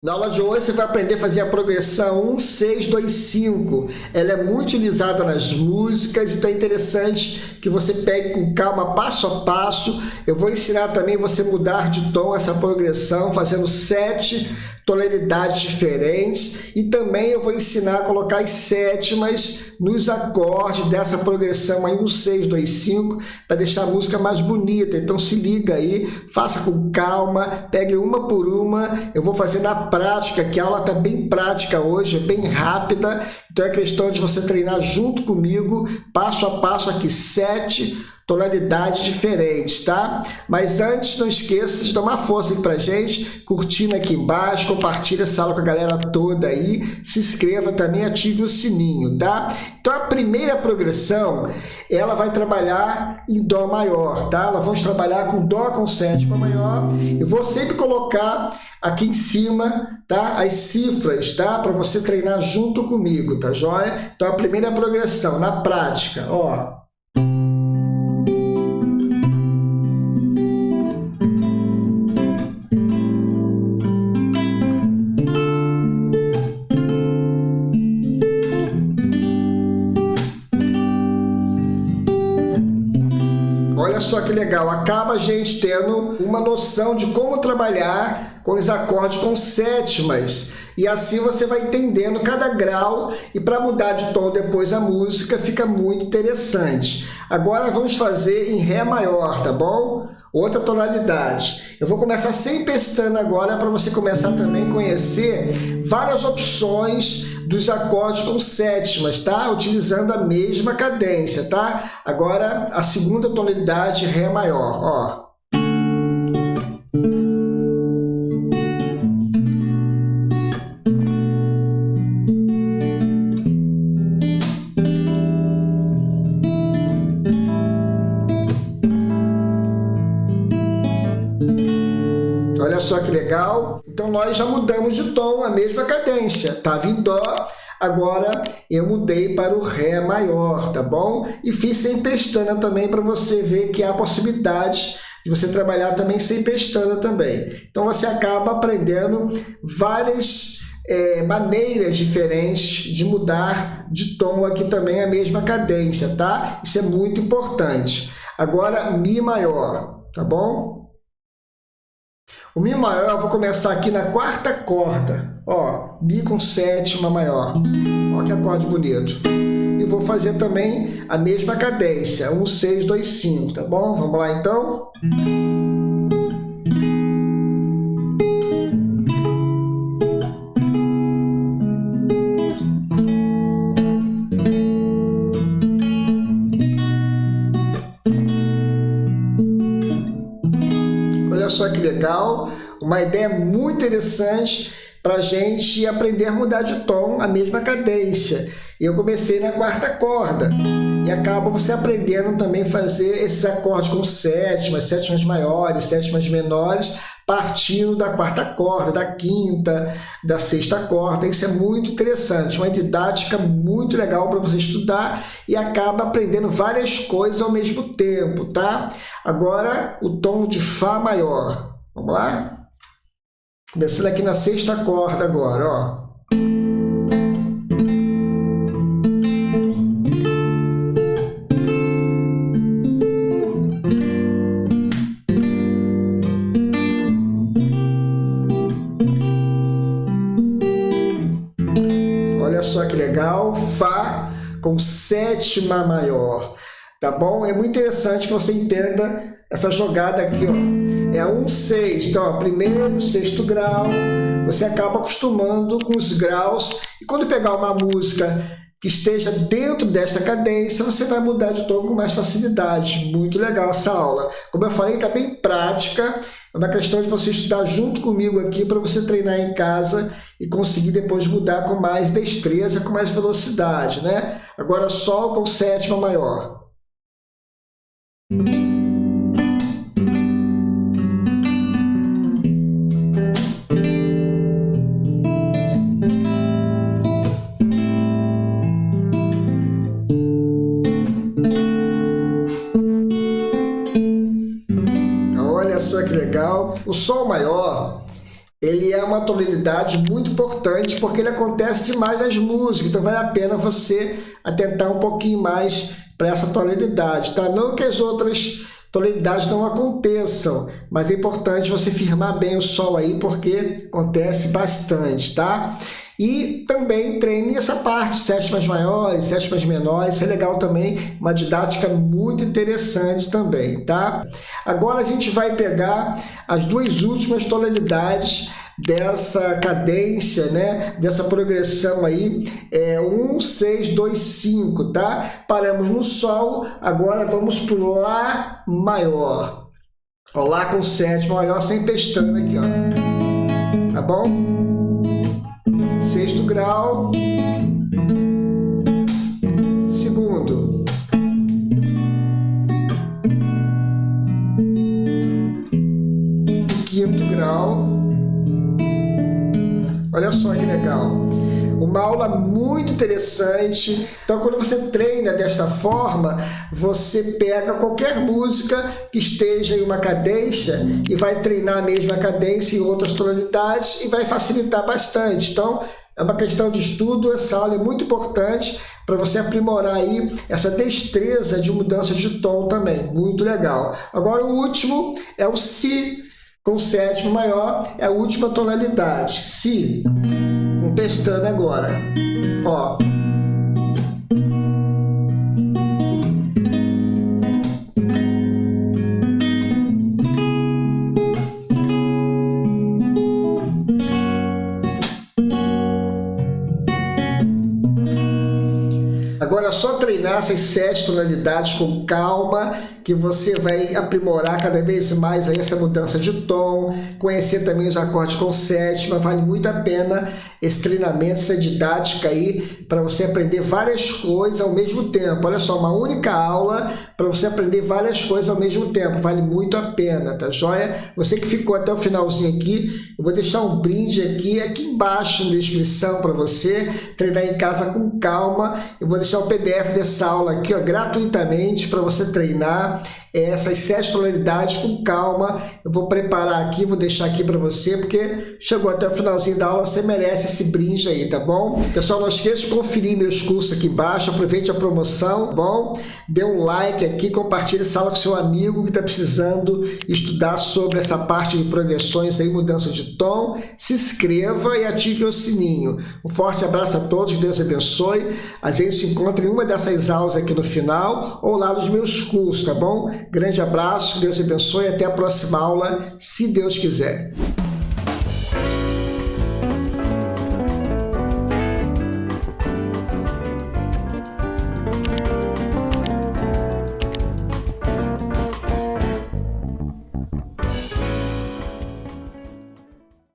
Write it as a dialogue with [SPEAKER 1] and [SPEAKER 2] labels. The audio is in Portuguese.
[SPEAKER 1] Na aula de hoje você vai aprender a fazer a progressão 1, 6, 2, 5. Ela é muito utilizada nas músicas, então é interessante que você pegue com calma, passo a passo. Eu vou ensinar também você mudar de tom essa progressão, fazendo 7 tonalidades diferentes. E também eu vou ensinar a colocar as sétimas nos acordes dessa progressão aí, 1, 6, 2, 5, para deixar a música mais bonita. Então se liga aí, faça com calma, pegue uma por uma. Eu vou fazer na prática, que a aula está bem prática hoje, é bem rápida, então é questão de você treinar junto comigo, passo a passo aqui, 7 tonalidades diferentes, tá? Mas antes, não esqueça de dar uma força aqui pra gente, curtindo aqui embaixo, compartilha essa aula com a galera toda aí, se inscreva também, ative o sininho, tá? Então a primeira progressão, ela vai trabalhar em Dó maior, tá? Nós vamos trabalhar com Dó com sétima maior, eu vou sempre colocar aqui em cima, tá? As cifras, tá? Para você treinar junto comigo, tá joia? Então a primeira progressão, na prática, ó. Olha só que legal, acaba a gente tendo uma noção de como trabalhar com os acordes com sétimas. E assim você vai entendendo cada grau, e para mudar de tom depois a música fica muito interessante. Agora vamos fazer em Ré maior, tá bom? Outra tonalidade. Eu vou começar sem pestana agora, para você começar também a conhecer várias opções dos acordes com sétimas, tá? Utilizando a mesma cadência, tá? Agora a segunda tonalidade, Ré maior, ó. Olha só que legal. Então nós já mudamos de tom, a mesma cadência. Estava em Dó, agora eu mudei para o Ré maior, tá bom? E fiz sem pestana também, para você ver que há possibilidade de você trabalhar também sem pestana também. Então você acaba aprendendo várias maneiras diferentes de mudar de tom aqui também, a mesma cadência, tá? Isso é muito importante. Agora, Mi maior, tá bom? O Mi maior eu vou começar aqui na quarta corda, ó, Mi com sétima maior, ó que acorde bonito. E vou fazer também a mesma cadência, 1, 6, 2, 5, tá bom? Vamos lá então? Olha só que legal, uma ideia muito interessante para a gente aprender a mudar de tom, a mesma cadência. Eu comecei na quarta corda e acaba você aprendendo também a fazer esses acordes com sétimas, sétimas maiores, sétimas menores, partindo da quarta corda, da quinta, da sexta corda. Isso é muito interessante, uma didática muito legal para você estudar e acaba aprendendo várias coisas ao mesmo tempo, tá? Agora o tom de Fá maior. Vamos lá? Começando aqui na sexta corda agora, ó. Olha só que legal, Fá com sétima maior, tá bom? É muito interessante que você entenda essa jogada aqui, ó. É 1, 6, então, ó, primeiro, sexto grau, você acaba acostumando com os graus, e quando pegar uma música que esteja dentro dessa cadência, você vai mudar de tom com mais facilidade. Muito legal essa aula. Como eu falei, está bem prática, é uma questão de você estudar junto comigo aqui para você treinar em casa e conseguir depois mudar com mais destreza, com mais velocidade, né? Agora, Sol com sétima maior. Olha só que legal. O Sol maior ele é uma tonalidade muito importante porque ele acontece demais nas músicas, então vale a pena você atentar um pouquinho mais para essa tonalidade, tá? Não que as outras tonalidades não aconteçam, mas é importante você firmar bem o Sol aí porque acontece bastante, tá? E também treine essa parte, sétimas maiores, sétimas menores, isso é legal também, uma didática muito interessante também, tá? Agora a gente vai pegar as duas últimas tonalidades dessa cadência, né? Dessa progressão aí, 1, 6, 2, 5, tá? Paramos no Sol, agora vamos para o Lá maior. Ó, Lá com sétima maior sem pestana aqui, ó. Tá bom? Sexto grau, segundo, quinto grau. Olha só que legal. Uma aula muito interessante. Então, quando você treina desta forma, você pega qualquer música que esteja em uma cadência e vai treinar a mesma cadência em outras tonalidades e vai facilitar bastante. Então, é uma questão de estudo, essa aula é muito importante para você aprimorar aí essa destreza de mudança de tom também, muito legal. Agora o último é o Si, com sétima maior, é a última tonalidade, Si, com pestana agora, ó. Agora é só treinar essas 7 tonalidades com calma, que você vai aprimorar cada vez mais aí essa mudança de tom, conhecer também os acordes com sétima, vale muito a pena esse treinamento, essa didática aí, para você aprender várias coisas ao mesmo tempo. Olha só, uma única aula para você aprender várias coisas ao mesmo tempo, vale muito a pena, tá joia? Você que ficou até o finalzinho aqui, eu vou deixar um brinde aqui embaixo na descrição para você treinar em casa com calma. Eu vou deixar o PDF dessa aula aqui, ó, gratuitamente para você treinar essas 7 tonalidades com calma. Eu vou preparar aqui, vou deixar aqui para você, porque chegou até o finalzinho da aula, você merece esse brinde aí, tá bom? Pessoal, não esqueça de conferir meus cursos aqui embaixo, aproveite a promoção, tá bom? Dê um like aqui, compartilhe essa aula com seu amigo que está precisando estudar sobre essa parte de progressões aí, mudança de tom. Se inscreva e ative o sininho. Um forte abraço a todos, Deus abençoe. A gente se encontra em uma dessas aulas aqui no final ou lá nos meus cursos, tá bom? Grande abraço, Deus abençoe e até a próxima aula, se Deus quiser.